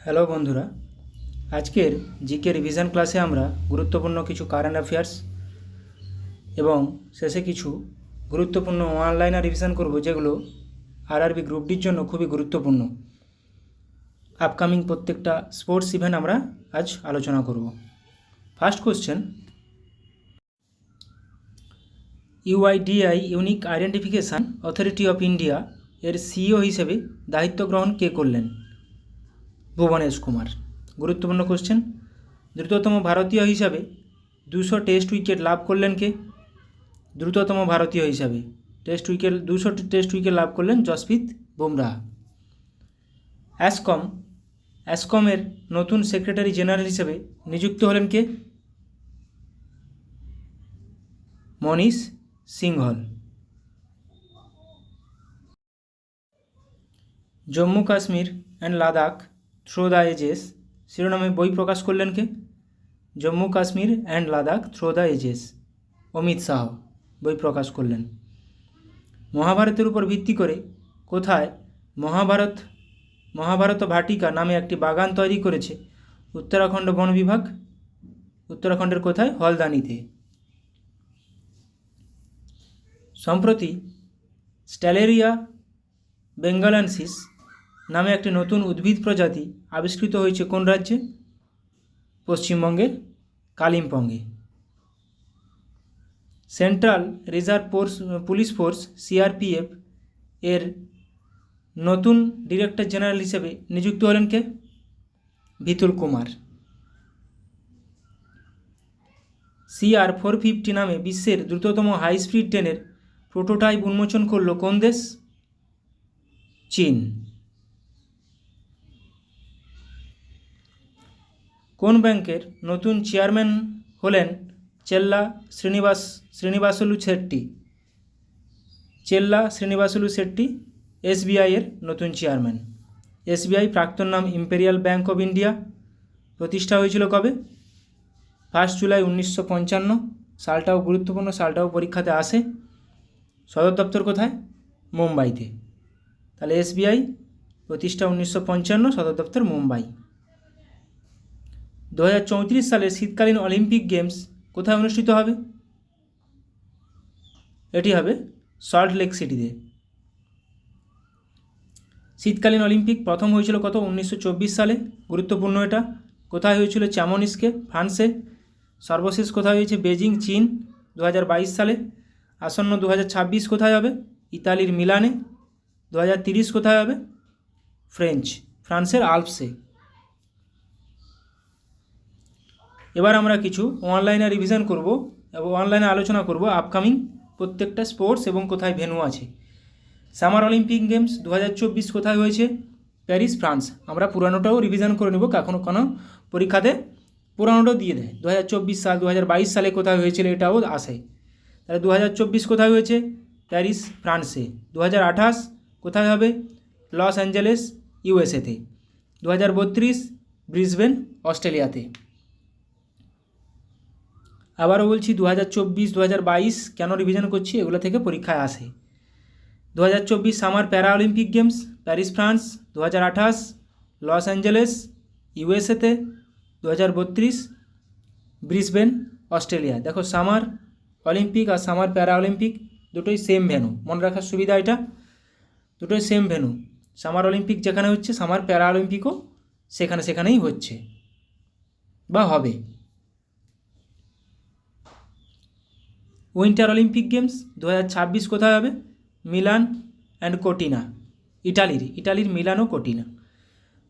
Hello বন্ধুরা, আজকের GK revision ক্লাসে আমরা গুরুত্বপূর্ণ কিছু কারেন্ট অ্যাফেয়ার্স এবং শেষে কিছু গুরুত্বপূর্ণ অনলাইনে রিভিশন করব, যেগুলো আরআরবি গ্রুপ ডির জন্য খুবই গুরুত্বপূর্ণ। আপকামিং প্রত্যেকটা স্পোর্টস ইভেন্ট আমরা আজ আলোচনা করব। First question, UIDAI unique identification authority of India এর সিইও হিসেবে দায়িত্ব গ্রহণ কে করলেন? ভুবনেশ কুমার। গুরুত্বপূর্ণ কোশ্চেন, দ্রুততম ভারতীয় হিসাবে 200 টেস্ট উইকেট লাভ করলেন কে? দ্রুততম ভারতীয় হিসাবে 200 টেস্ট উইকেট লাভ করলেন জসপ্রীত বুমরাহ। অ্যাসকমের নতুন সেক্রেটারি জেনারেল হিসেবে নিযুক্ত হলেন কে? Manish Singhal. Jammu Kashmir and Ladakh through the ages শিরোনামে বই প্রকাশ করলেন কে? Jammu Kashmir and Ladakh through the ages, Amit Shah বই প্রকাশ করলেন। মহাভারতের উপর ভিত্তি করে কোথায় মহাভারত ভাটিকা নামে একটি বাগান তৈরি করেছে উত্তরাখণ্ড বন বিভাগ? উত্তরাখণ্ডের কোথায়? হলদানিতে। সম্প্রতি স্ট্যালেরিয়া বেঙ্গলানসিস নামে একটি নতুন উদ্ভিদ প্রজাতি আবিষ্কৃত হয়েছে কোন রাজ্যে? পশ্চিমবঙ্গের কালিম্পংয়ে। Central reserve police force CRPF এর নতুন ডিরেক্টর জেনারেল হিসেবে নিযুক্ত হলেন কে? ভিতুল কুমার। CR-450 নামে বিশ্বের দ্রুততম হাই স্পিড ট্রেনের প্রোটোটাইপ উন্মোচন করল কোন দেশ? চীন। কোন ব্যাংকের নতুন চেয়ারম্যান হলেন চেল্লা শ্রীনিবাসলু শেট্টি? চেল্লা শ্রীনিবাসলু শেট্টি এসবিআইয়ের নতুন চেয়ারম্যান। এসবিআই প্রাক্তন নাম ইম্পেরিয়াল ব্যাংক অফ ইন্ডিয়া প্রতিষ্ঠা হয়েছিল কবে? 1 জুলাই 1955। সালটাও গুরুত্বপূর্ণ, সালটাও পরীক্ষাতে আসে। সদর দপ্তর কোথায়? মুম্বাইতে। তাহলে এসবিআই প্রতিষ্ঠা 1955, সদর দপ্তর মুম্বাই। 2034 সালের শীতকালীন অলিম্পিক গেমস কোথায় অনুষ্ঠিত হবে? এটি হবে সল্ট লেক সিটিতে। শীতকালীন অলিম্পিক প্রথম হয়েছিল কত? 1924 সালে। গুরুত্বপূর্ণ এটা। কোথায় হয়েছিল? চ্যামনিস্কে, ফ্রান্সে। সর্বশেষ কোথায় হয়েছে? বেজিং, চীন, 2022 সালে। আসন্ন 2026 কোথায় হবে? ইতালির মিলানে। 2030 কোথায় হবে? ফ্রান্সের আল্পসে। এবার আমরা কিছু অনলাইনে রিভিশন করব এবং অনলাইনে আলোচনা করব আপকামিং প্রত্যেকটা স্পোর্টস এবং কোথায় ভেন্যু আছে। সামার অলিম্পিক গেমস 2024 কোথায় হয়েছে? Paris, France. আমরা পুরানোটাও রিভিশন করে নেব, কখনো কোনো পরীক্ষাতে পুরানোটাও দিয়ে দেয়। 2024 সাল, 2022 সালে কোথায় হয়েছিল এটাও আসে। তাহলে 2024 কোথায় হয়েছে? প্যারিস, ফ্রান্সে। 2028 কোথায় হবে? লস অ্যাঞ্জেলেস, ইউএসএতে। 2032 ব্রিসবেন, অস্ট্রেলিয়াতে। আবারও বলছি, 2024, 2022 কেন রিভিশন করছি? এগুলো থেকে পরীক্ষায় আসে। 2024 summer para Olympic games Paris, France. 2028 Los Angeles, ইউএসএতে। 2032 ব্রিসবেন, অস্ট্রেলিয়া। দেখো, সামার অলিম্পিক আর সামার প্যারা অলিম্পিক দুটোই সেম ভেন্যু। মনে রাখার সুবিধা এটা, দুটোই সেম ভেন্যু। সামার অলিম্পিক যেখানে হচ্ছে, সামার প্যারা অলিম্পিকও সেখানেই হচ্ছে বা হবে। উইন্টার অলিম্পিক গেমস 2026 কোথায় হবে? মিলান অ্যান্ড কোটিনা, ইটালির মিলান ও কোটিনা।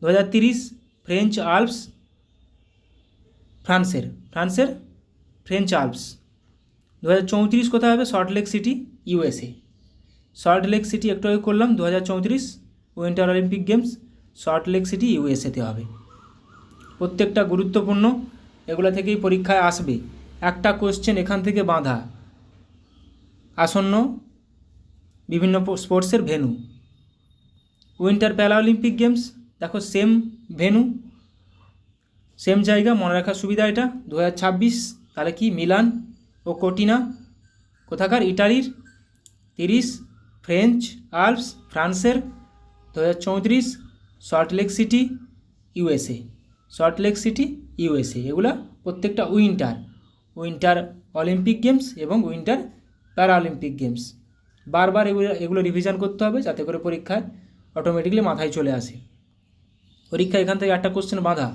2030 ফ্রেঞ্চ আল্পস, ফ্রান্সের ফ্রেঞ্চ আল্পস। 2034 কোথায় হবে? Salt Lake City, USA. Salt Lake City একটু আগে করলাম। 2034 winter Olympic games Salt Lake City, ইউএসএতে হবে। প্রত্যেকটা গুরুত্বপূর্ণ, এগুলো থেকেই পরীক্ষায় আসবে। একটা কোশ্চেন এখান থেকে বাঁধা। আসন্ন বিভিন্ন স্পোর্টসের ভেন্যু। উইন্টার প্যারা অলিম্পিক গেমস দেখো, সেম ভেন্যু, সেম জায়গা। মনে রাখার সুবিধা এটা। 2026 তাহলে কি? মিলান ও কোটিনা কোথাকার? ইটালির। 30 ফ্রেঞ্চ আল্পস, ফ্রান্সের। 2034 salt Lake City, USA, Salt Lake city USA. এগুলো প্রত্যেকটা উইন্টার অলিম্পিক গেমস এবং উইন্টার প্যারা অলিম্পিক গেমস। বারবার এগুলো রিভিশন করতে হবে যাতে করে পরীক্ষায় অটোমেটিকলি মাথায় চলে আসে। পরীক্ষা এখান থেকে একটা কোশ্চেন বাঁধা।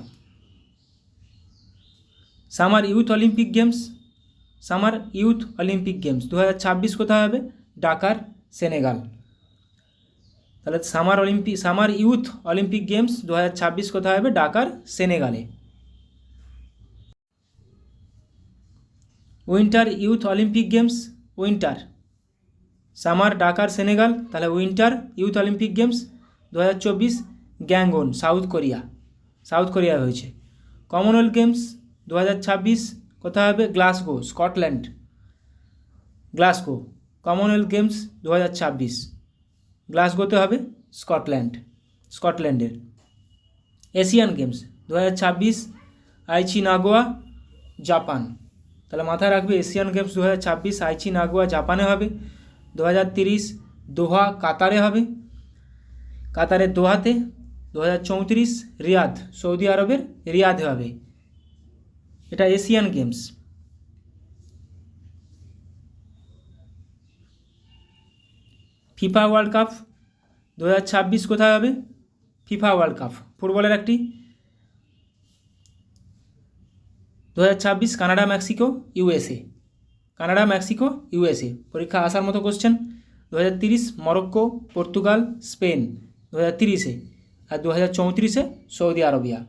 সামার ইউথ অলিম্পিক গেমস 2026 কোথায় হবে? ডাকার, সেনেগাল। তাহলে সামার ইউথ অলিম্পিক গেমস 2026 কোথায় হবে? ডাকার, সেনেগালে। Winter youth Olympic games, summer, Dakar, Senegal. তাহলে winter youth Olympic games 2024 Gangwon, South কোরিয়ায় হয়েছে। কমনওয়েলথ গেমস 2026 কোথায় হবে? গ্লাসগো, স্কটল্যান্ড, কমনওয়েলথ গেমস 2026 গ্লাসগোতে হবে, স্কটল্যান্ডের। Asian games 2026 Aichi Nagoya, Japan. তাহলে মাথায় রাখবে এশিয়ান গেমস 2026 আইচি নাগোয়া, জাপানে হবে। 2030 দোহা, কাতারে হবে, কাতারের দোহাতে। 2034 রিয়াদ, সৌদি আরবের রিয়াদে হবে। এটা Asian games. FIFA world cup 2026 কোথায় হবে? ফিফা ওয়ার্ল্ড কাপ ফুটবলের একটি। 2026 কানাডা, মেক্সিকো, ইউএসএ। পরীক্ষা আসার মতো কোশ্চেন। 2030 মরক্কো, পর্তুগাল, স্পেন 2030-এ। আর 2034-এ সৌদি আরবিয়া।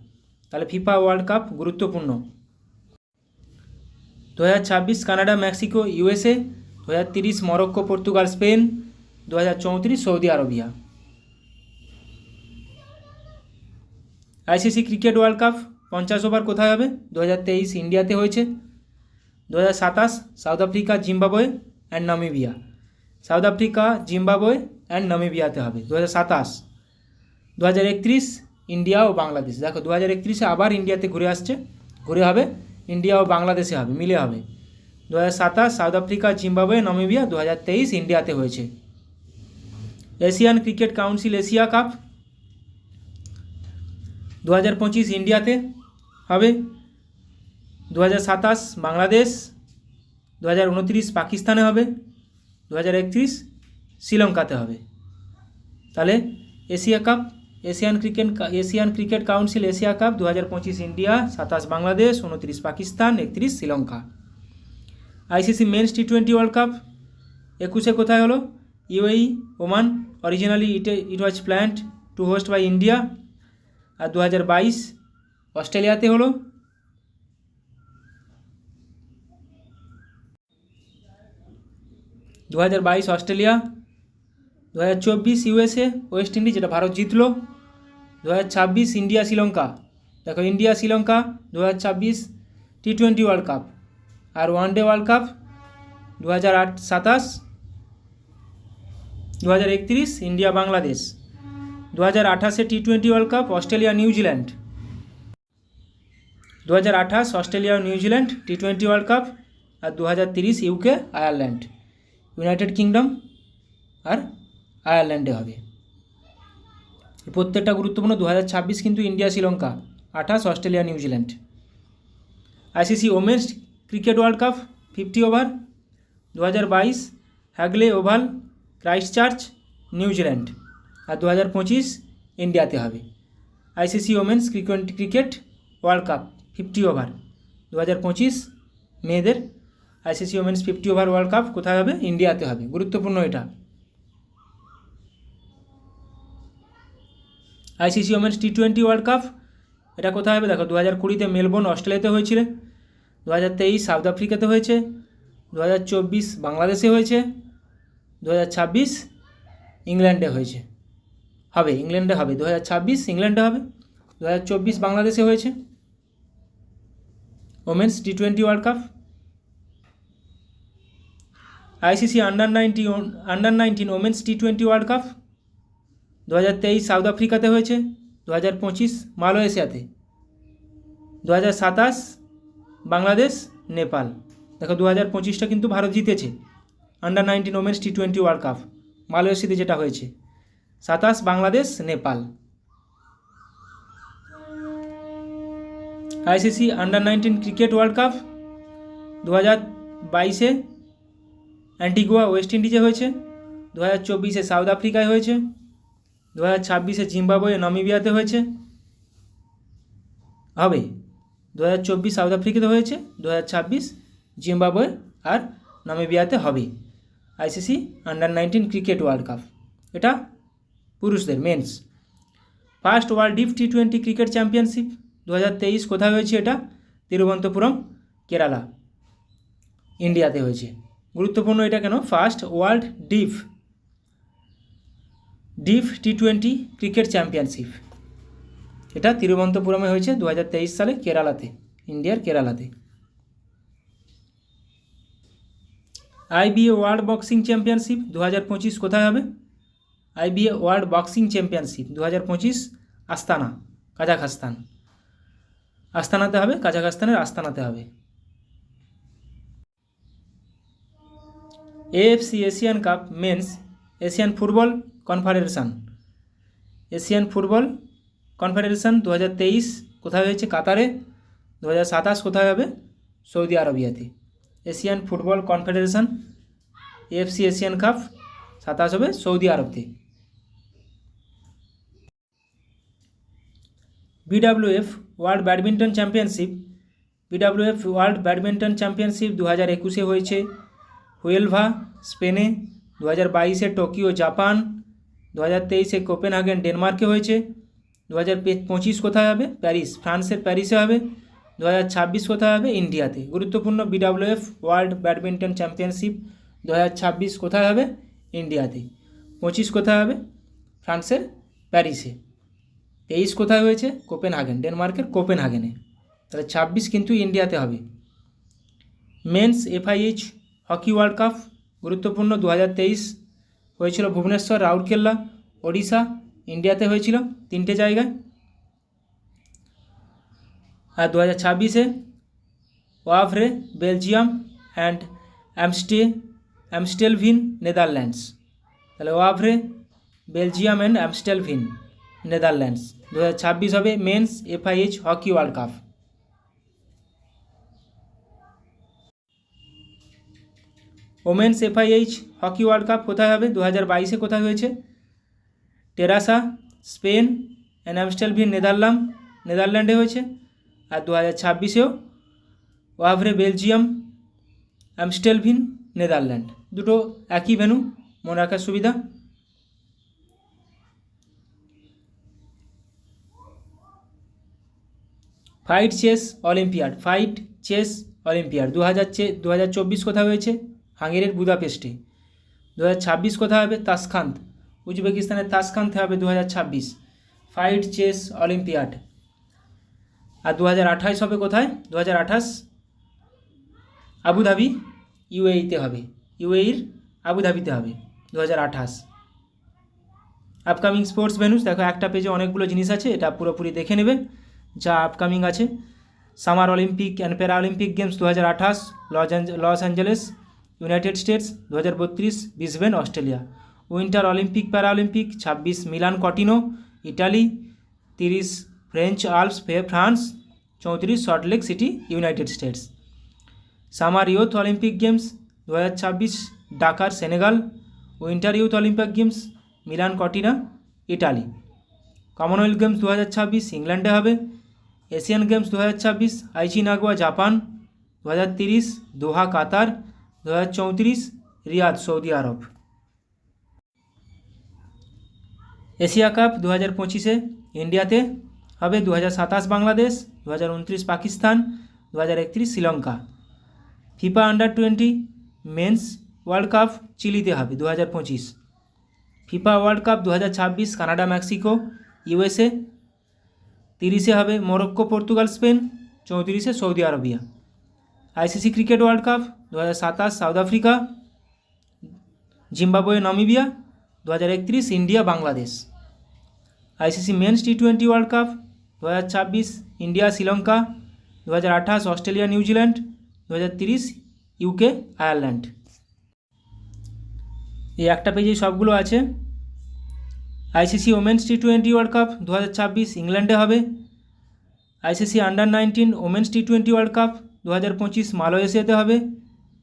তাহলে ফিফা ওয়ার্ল্ড কাপ গুরুত্বপূর্ণ। 2026 Canada, Mexico, USA. 2030 Morocco, Portugal, Spain. 2034 Saudi Arabia. ICC cricket world cup 50 over কোথায় হবে? 2023 ইন্ডিয়াতে হয়েছে। 2027 সাউথ আফ্রিকা, জিম্বাবুয়ে অ্যান্ড নামিবিয়াতে হবে 2027। 2031 ইন্ডিয়া ও বাংলাদেশ। দেখো 2031-এ আবার ইন্ডিয়াতে ঘুরে হবে, ইন্ডিয়া ও বাংলাদেশে হবে, মিলে হবে। 2027 সাউথ আফ্রিকা, জিম্বাবুয়ে, নামিবিয়া। 2023 ইন্ডিয়াতে হয়েছে। Asian cricket council Asia cup 2025 ইন্ডিয়াতে হবে। 2027 বাংলাদেশ। 2029 পাকিস্তানে হবে। 2031 শ্রীলঙ্কাতে হবে। তাহলে Asian cricket council Asia cup 2025 India, 27 Bangladesh, 29 Pakistan, 31 Sri Lanka. ICC men's টি20 ওয়ার্ল্ড কাপ 21-এ কোথায় হলো? UAE, Oman. Originally it was planned to host by India. আর 2022 অস্ট্রেলিয়াতে হলো। 2022 অস্ট্রেলিয়া। 2024 ইউএসএ, ওয়েস্ট ইন্ডিজ, যেটা ভারত জিতলো। 2026 ইন্ডিয়া, শ্রীলঙ্কা। দেখো ইন্ডিয়া, শ্রীলঙ্কা 2026 টি20 ওয়ার্ল্ড কাপ। আর one day world cup 2027। 2031 India, Bangladesh. 2028 টি20 world cup Australia, New Zealand. 2028 Australia ও নিউজিল্যান্ড টি20 ওয়ার্ল্ড কাপ। আর 2030 ইউকে, আয়ারল্যান্ড। ইউনাইটেড কিংডম আর আয়ারল্যান্ডে হবে। প্রত্যেকটা গুরুত্বপূর্ণ। 2026 কিন্তু India, Sri Lanka. 28 Australia, New Zealand. ICC women's cricket world cup 50 over 2022 Hagley Oval, Christchurch, New Zealand. আর 2025 ইন্ডিয়াতে হবে। ICC women's cricket world cup 50 over 2025 মেয়েদের ICC women's 50 over world cup কোথায় হবে? ইন্ডিয়াতে হবে। গুরুত্বপূর্ণ এটা। আইসিসি ওমেন্স টি20 ওয়ার্ল্ড কাপ এটা কোথায় হবে? দেখো 2020-তে মেলবোর্ন, অস্ট্রেলিয়াতে হয়েছিল। 2023 সাউথ আফ্রিকাতে হয়েছে। 2024 বাংলাদেশে হয়েছে। 2026 ইংল্যান্ডে হবে। ইংল্যান্ডে হবে। 2026 ইংল্যান্ডে হবে। 2024 বাংলাদেশে হয়েছে। ওমেন্স টি20 world cup. ICC under 19 women's টি20 ওয়ার্ল্ড কাপ 2023 সাউথ আফ্রিকাতে হয়েছে। 2025 মালয়েশিয়াতে। 2027 বাংলাদেশ, নেপাল। দেখো 2025টা কিন্তু ভারত জিতেছে আন্ডার 19 ওমেন্স টি20 ওয়ার্ল্ড কাপ। মালয়েশিয়াতে যেটা হয়েছে। 27 Bangladesh, Nepal. ICC under nineteen cricket world cup 2022-এ অ্যান্টিগুয়া ওয়েস্ট ইন্ডিজে হয়েছে, 2024-এ সাউথ আফ্রিকায় হয়েছে, 2026-এ জিম্বাবুয়ে নামিবিয়াতে হয়েছে, হবে 2024 সাউথ আফ্রিকাতে হয়েছে, 2026 জিম্বাবুয়ে আর নামিবিয়াতে হবে ICC under nineteen cricket world cup. এটা পুরুষদের মেন্স। ফার্স্ট ওয়ার্ল্ড ডিপ টি20 ক্রিকেট চ্যাম্পিয়নশিপ 2023 কোথায় হয়েছে? এটা তিরুবনন্তপুরম, কেরালা, ইন্ডিয়াতে হয়েছে। গুরুত্বপূর্ণ এটা কেন? ফার্স্ট ওয়ার্ল্ড ডিপ টি20 ক্রিকেট চ্যাম্পিয়নশিপ এটা তিরুবনন্তপুরমে হয়েছে 2023 সালে, কেরালাতে, ইন্ডিয়ার কেরালাতে। আইবিএ ওয়ার্ল্ড বক্সিং চ্যাম্পিয়নশিপ 2025 কোথায় হবে? আইবিএ ওয়ার্ল্ড বক্সিং চ্যাম্পিয়নশিপ 2025 আস্তানা, কাজাখস্তান, আস্তানাতে হবে, কাজাখস্তানের আস্তানাতে হবে। AFC Asian cup men's Asian football confederation, Asian football confederation 2023 কোথায় হয়েছে? কাতারে। 2027 কোথায় হবে? সৌদি আরবিয়াতে। Asian football confederation AFC Asian cup 27 হবে সৌদি আরবতে। BWF world badminton championship, BWF world badminton championship 2021-এ হয়েছে হুয়েলভা, স্পেনে, 2022-এ টোকিও, জাপান, 2023-এ কোপেনহেগেন, ডেনমার্কে হয়েছে, 2025 কোথায় হবে? প্যারিস, ফ্রান্সের প্যারিসে হবে, 2026 কোথায় হবে? ইন্ডিয়াতে। গুরুত্বপূর্ণ বিডব্লিউএফ ওয়ার্ল্ড ব্যাডমিন্টন চ্যাম্পিয়নশিপ 2026 কোথায় হবে? ইন্ডিয়াতে। 25 কোথায় হবে? ফ্রান্সের প্যারিসে। 23 কোথায় হয়েছে? কোপেনহেগেন, ডেনমার্কের কোপেনহেগেনে। তাহলে 26 কিন্তু ইন্ডিয়াতে হবে। Men's FIH hockey world cup গুরুত্বপূর্ণ 2023 হয়েছিল ভুবনেশ্বর, রাউরকেল্লা, ওড়িশা, ইন্ডিয়াতে হয়েছিল 3টে জায়গায়। আর 2026-এ Wavre, Belgium and Amstelveen, Netherlands. তাহলে Wavre, Belgium and Amstelveen, Netherlands. 2026 হবে men's FIH hockey world cup. Women's FIH hockey world cup কোথায় হবে? 2022-এ কোথায় হয়েছে? টেরাসা, স্পেন অ্যান্ড অ্যামস্টেলভিন, নেদারল্যান্ডে হয়েছে। আর 2026-এও ওয়াভরে, বেলজিয়াম, অ্যামস্টেলভিন, নেদারল্যান্ড। দুটো একই ভেন্যু, মনে রাখার সুবিধা। ফাইট চেস অলিম্পিয়াড 2024 কোথায় হয়েছে? হাঙ্গেরির বুদাপেস্টে। 2026 কোথায় হবে? তাসখান্ত, উজবেকিস্তানের তাসখান্তে হবে 2026 ফাইট চেস অলিম্পিয়াড। আর 2028 হবে কোথায়? 2028 আবুধাবি, ইউএইতে হবে, ইউএইর আবুধাবিতে হবে 2028। আপকামিং স্পোর্টস ভেন্যুস দেখো, একটা পেজে অনেকগুলো জিনিস আছে, এটা পুরোপুরি দেখে নেবে যা আপকামিং আছে। Summer Olympic and para Olympic games 2028 Los Angeles, United States, 2032 Brisbane, Australia. Winter Olympic para Olympic 26 Milan Cortina, Italy, 30 French Alps, France, 34 Salt Lake City, United States. Summer youth Olympic games 2026 Dakar, Senegal. Winter youth Olympic games Milan Cortina, Italy. Commonwealth games 2026 ইংল্যান্ডে হবে। Asian games 2026 Aichi Nagoya, Japan. 2030 Doha, Qatar. 2034 Riyadh, Saudi Arab. Asia cup 2025-এ ইন্ডিয়াতে হবে। 2027 Bangladesh, 2029 Pakistan, 2031 Sri Lanka. FIFA under twenty men's world cup চিলিতে হবে 2025। FIFA world cup 2026 Canada, Mexico, USA. 30-এ হবে Morocco, Portugal, Spain. 34-এ Saudi Arabia. ICC cricket world cup 2027 South Africa, Zimbabwe, Namibia. 2031 India, Bangladesh. ICC men's টি20 world cup 2026 India, Sri Lanka. 2028 Australia, New Zealand. 2030 UK, Ireland. এই একটা পেজেই সবগুলো আছে। আইসিসি ওমেন্স টি20 ওয়ার্ল্ড কাপ 2026 ইংল্যান্ডে হবে। আইসিসি আন্ডার-19 ওমেন্স টি20 ওয়ার্ল্ড কাপ 2025 মালয়েশিয়াতে হবে।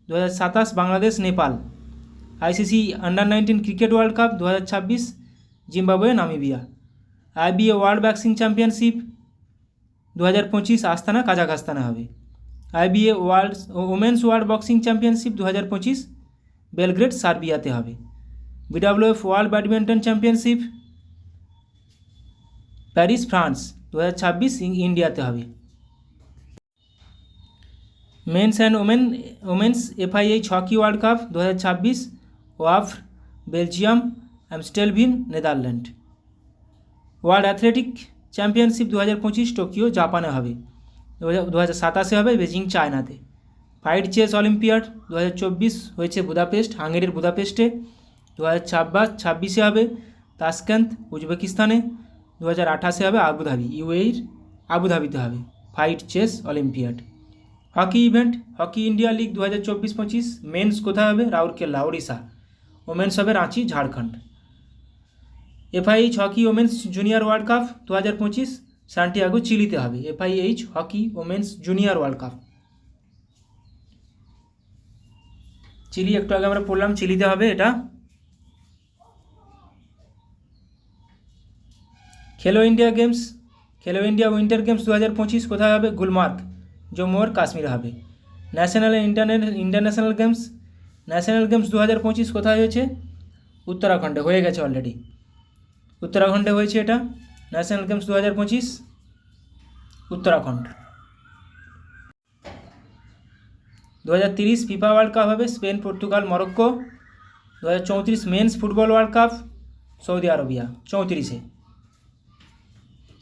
2027 Bangladesh Nepal. ICC under nineteen cricket world cup 2026 Zimbabwe Namibia. IBA world boxing championship 2025 Astana কাজাখস্তানে হবে। IBA women's world boxing championship 2025 Belgrade সার্বিয়াতে হবে। BWF world badminton championship Paris France 2026 ইন্ডিয়াতে হবে। Men's and women's FIH hockey world cup 2026 Wavre Belgium Amstelveen Netherland. World athletic championship 2025 Tokyo জাপানে হবে। 2027 হবে Beijing চায়নাতে। ফাইট চেস অলিম্পিয়াড 2024 হয়েছে Budapest হাঙ্গেরির বুদাপেস্টে। 2026 হবে তাশকেন্ত উজবেকিস্তানে। 2028 হবে আবুধাবি ইউএইর আবুধাবিতে হবে fight chess olympiad. Hockey event hockey India league 2024-25 men's কোথায় হবে? রাউরকেলা ওড়িশা। ওমেন্স হবে Ranchi Jharkhand. FIH hockey women's junior world cup 2025 Santiago চিলিতে হবে। FIH hockey women's junior world cup Chile, একটু আগে আমরা পড়লাম চিলিতে হবে এটা। খেলো ইন্ডিয়া উইন্টার গেমস 2025 কোথায় হবে? গুলমার্গ জম্মু আর কাশ্মীরে হবে। ন্যাশনাল ইন্টারন্যাশনাল গেমস 2025 কোথায় হয়েছে? উত্তরাখণ্ডে হয়ে গেছে অলরেডি। উত্তরাখণ্ডে হয়েছে এটা national games 2025 Uttarakhand. 2030 FIFA world cup হবে Spain Portugal Morocco. 2034 men's football world cup Saudi Arabia 34-এ।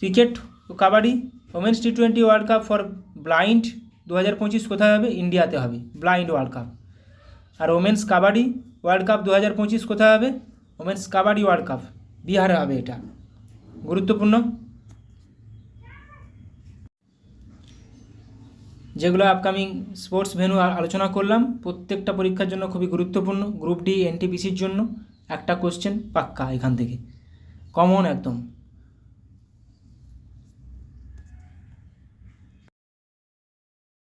ক্রিকেট ও কাবাডি ওমেন্স টি20 ওয়ার্ল্ড কাপ ফর ব্লাইন্ড 2025 কোথায় হবে? ইন্ডিয়াতে হবে ব্লাইন্ড ওয়ার্ল্ড কাপ। আর ওমেন্স কাবাডি ওয়ার্ল্ড কাপ 2025 কোথায় হবে? ওমেন্স কাবাডি ওয়ার্ল্ড কাপ বিহারে হবে। এটা গুরুত্বপূর্ণ, যেগুলো আপকামিং স্পোর্টস ভেন্যু আলোচনা করলাম প্রত্যেকটা পরীক্ষার জন্য খুবই গুরুত্বপূর্ণ। গ্রুপ ডি এনটিপিসির জন্য একটা কোশ্চেন পাক্কা এখান থেকে কমন একদম।